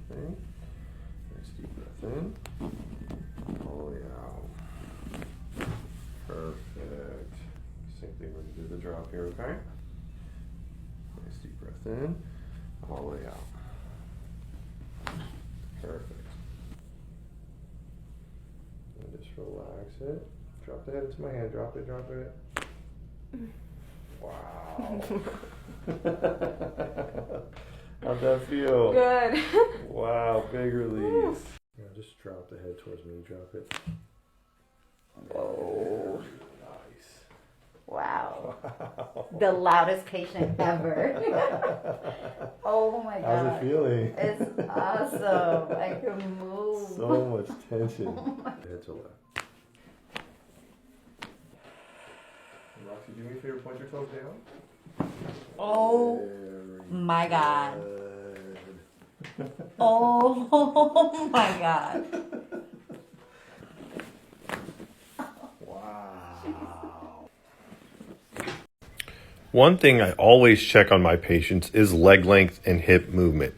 thing. Nice deep breath in. All the way out. Perfect. Same thing when you do the drop here, okay? Nice deep breath in. All the way out. Perfect. And just relax it. Drop the head into my hand. Drop it, drop it. Wow. How'd that feel? Good. Wow, big release. Now just drop the head towards me. Drop it. Whoa. Nice. Wow. Wow. The loudest patient ever. Oh my God. How's it feeling? It's awesome. I can move. So much tension. Head to left. Roxy, do me a favor, point your toes down. Oh Very my God. good. Oh my God. Wow. One thing I always check on my patients is leg length and hip movement.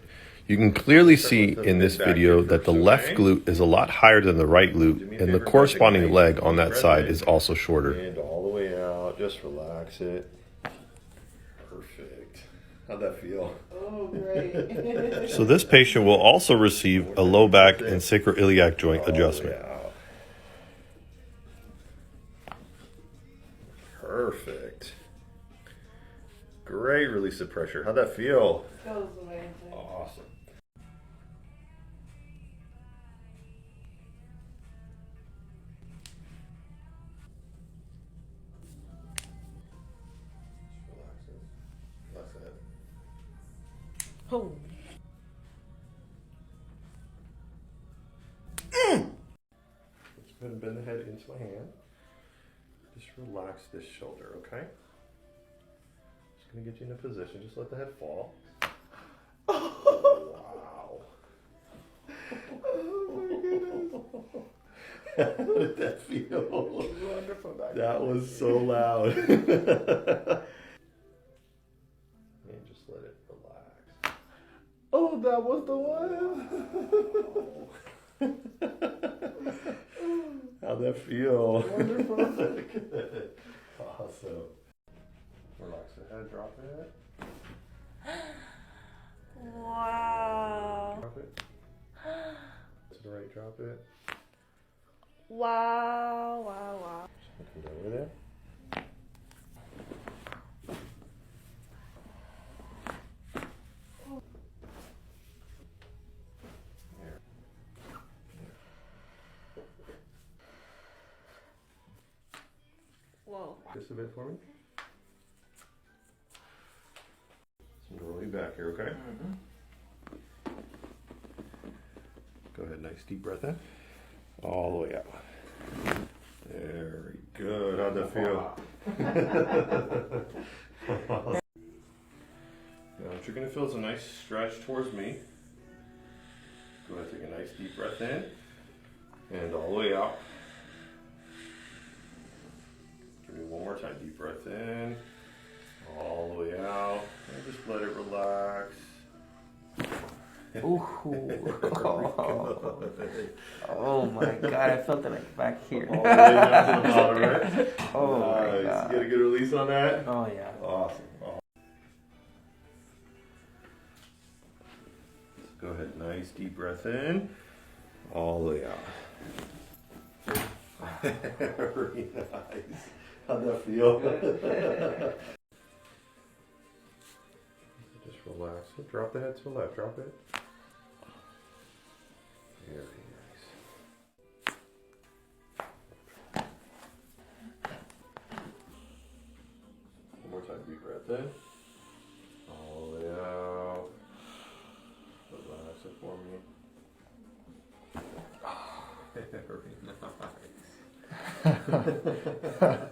You can clearly see in this video that the left glute is a lot higher than the right glute, and the corresponding leg on that side is also shorter. And all the way out, just relax it. Perfect. How'd that feel? Oh, great. So this patient will also receive a low back and sacroiliac joint adjustment. All the way out. Perfect. Great release of pressure. How'd that feel? Goes away. Awesome. Relax it. That's it. Oh. Let's go ahead and bend the head into my hand. Just relax this shoulder, okay? Just gonna get you in a position. Just let the head fall. Wow. Oh my goodness. How did that feel? Wonderful. That was so loud. And just let it relax. Oh, that was the one. How'd that feel? Wonderful. Good. Awesome. Relax the head, drop it. Wow. Drop it. To the right, drop it. Wow, wow, wow. Come down over there. Whoa. Just a bit for me. So roll you back here, okay? Mm-hmm. Go ahead, nice deep breath in. All the way out. Very good. How'd that feel? Now what you're going to feel is a nice stretch towards me. Go ahead, take a nice deep breath in. And all the way out. Give me one more time. Deep breath in. All the way out. And just let it relax. Ooh. Oh my God, I felt it like back here. All the way down to the bottom, right? Oh my nice. God. Get a good release on that? Oh yeah. Awesome. Go ahead, nice deep breath in. All the way out. Very nice. How'd that feel? Just relax it. Drop the head to the left. Drop it. Very nice. One more time, deep breath in. All the way out. Relax it for me. Very nice.